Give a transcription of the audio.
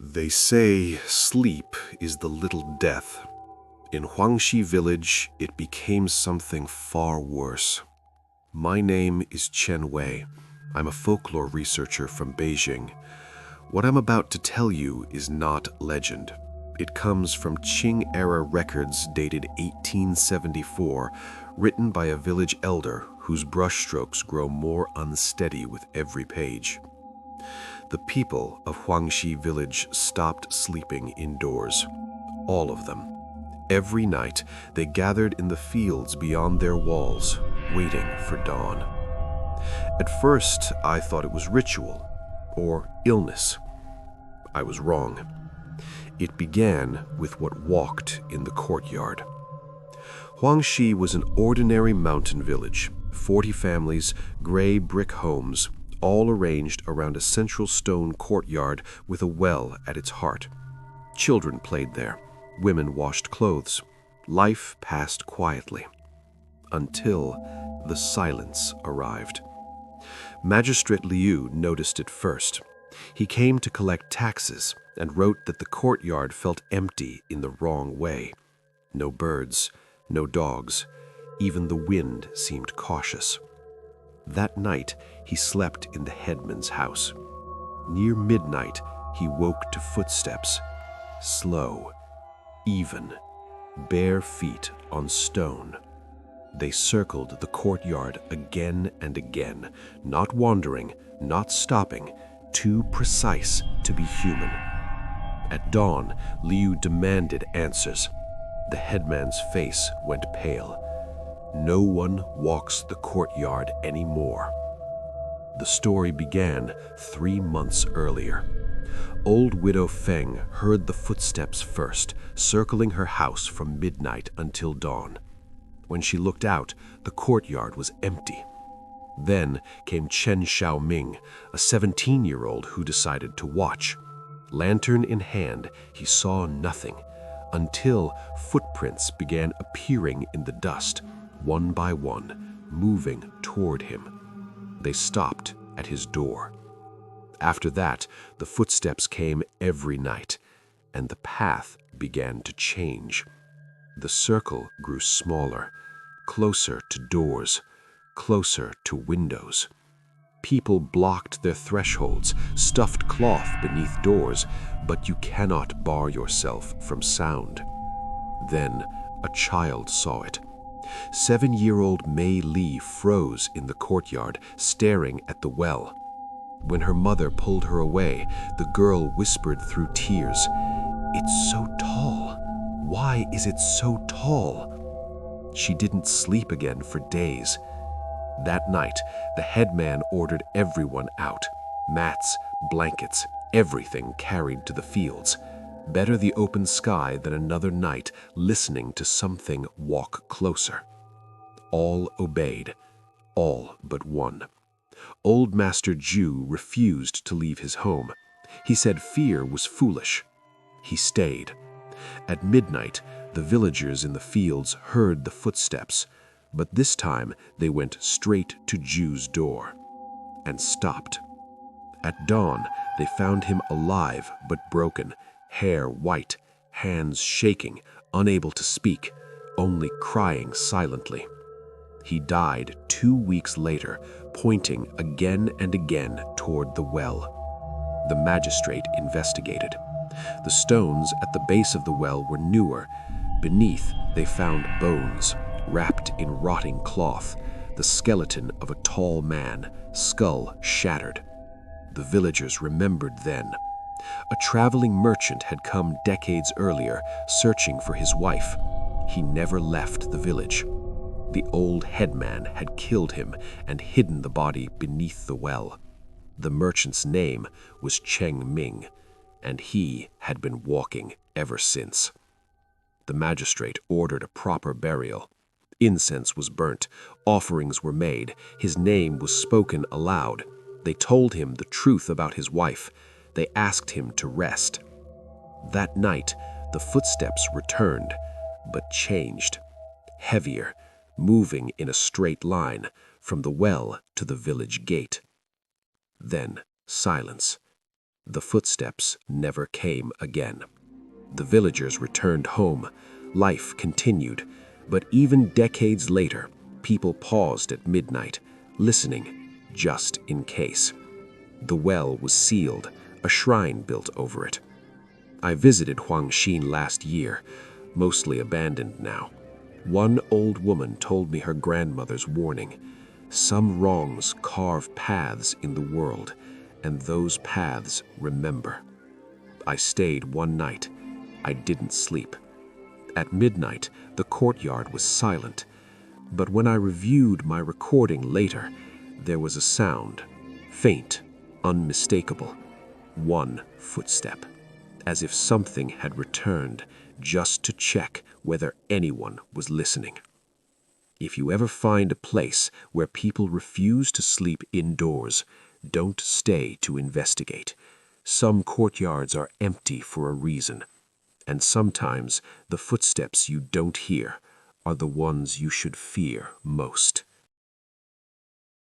They say sleep is the little death. In Huangxi village, it became something far worse. My name is Chen Wei. I'm a folklore researcher from Beijing. What I'm about to tell you is not legend. It comes from Qing-era records dated 1874, written by a village elder whose brushstrokes grow more unsteady with every page. The people of Huangxi village stopped sleeping indoors. All of them. Every night, they gathered in the fields beyond their walls, waiting for dawn. At first, I thought it was ritual or illness. I was wrong. It began with what walked in the courtyard. Huangxi was an ordinary mountain village, 40 families, gray brick homes, all arranged around a central stone courtyard with a well at its heart. Children played there. Women washed clothes. Life passed quietly. Until the silence arrived. Magistrate Liu noticed it first. He came to collect taxes and wrote that the courtyard felt empty in the wrong way. No birds, no dogs. Even the wind seemed cautious. That night, he slept in the headman's house. Near midnight, he woke to footsteps. Slow, even, bare feet on stone. They circled the courtyard again and again, not wandering, not stopping, too precise to be human. At dawn, Liu demanded answers. The headman's face went pale. No one walks the courtyard anymore. The story began 3 months earlier. Old Widow Feng heard the footsteps first, circling her house from midnight until dawn. When she looked out, the courtyard was empty. Then came Chen Xiaoming, a 17-year-old who decided to watch. Lantern in hand, he saw nothing, until footprints began appearing in the dust, one by one, moving toward him. They stopped at his door. After that, the footsteps came every night, and the path began to change. The circle grew smaller, closer to doors, closer to windows. People blocked their thresholds, stuffed cloth beneath doors, but you cannot bar yourself from sound. Then a child saw it. 7-year-old Mei Li froze in the courtyard, staring at the well. When her mother pulled her away, the girl whispered through tears, "It's so tall. Why is it so tall?" She didn't sleep again for days. That night, the headman ordered everyone out. Mats, blankets, everything carried to the fields. Better the open sky than another night listening to something walk closer. All obeyed, all but one. Old Master Ju refused to leave his home. He said fear was foolish. He stayed. At midnight, the villagers in the fields heard the footsteps, but this time they went straight to Ju's door and stopped. At dawn, they found him alive but broken, hair white, hands shaking, unable to speak, only crying silently. He died 2 weeks later, pointing again and again toward the well. The magistrate investigated. The stones at the base of the well were newer. Beneath, they found bones, wrapped in rotting cloth, the skeleton of a tall man, skull shattered. The villagers remembered then. A traveling merchant had come decades earlier, searching for his wife. He never left the village. The old headman had killed him and hidden the body beneath the well. The merchant's name was Cheng Ming, and he had been walking ever since. The magistrate ordered a proper burial. Incense was burnt, offerings were made, his name was spoken aloud. They told him the truth about his wife. They asked him to rest. That night, the footsteps returned, but changed. Heavier, moving in a straight line from the well to the village gate. Then silence. The footsteps never came again. The villagers returned home. Life continued, but even decades later, people paused at midnight, listening, just in case. The well was sealed, a shrine built over it. I visited Huangxin last year, mostly abandoned now. One old woman told me her grandmother's warning. Some wrongs carve paths in the world, and those paths remember. I stayed one night. I didn't sleep. At midnight, the courtyard was silent, but when I reviewed my recording later, there was a sound, faint, unmistakable. One footstep, as if something had returned just to check whether anyone was listening. If you ever find a place where people refuse to sleep indoors, don't stay to investigate. Some courtyards are empty for a reason, and sometimes the footsteps you don't hear are the ones you should fear most.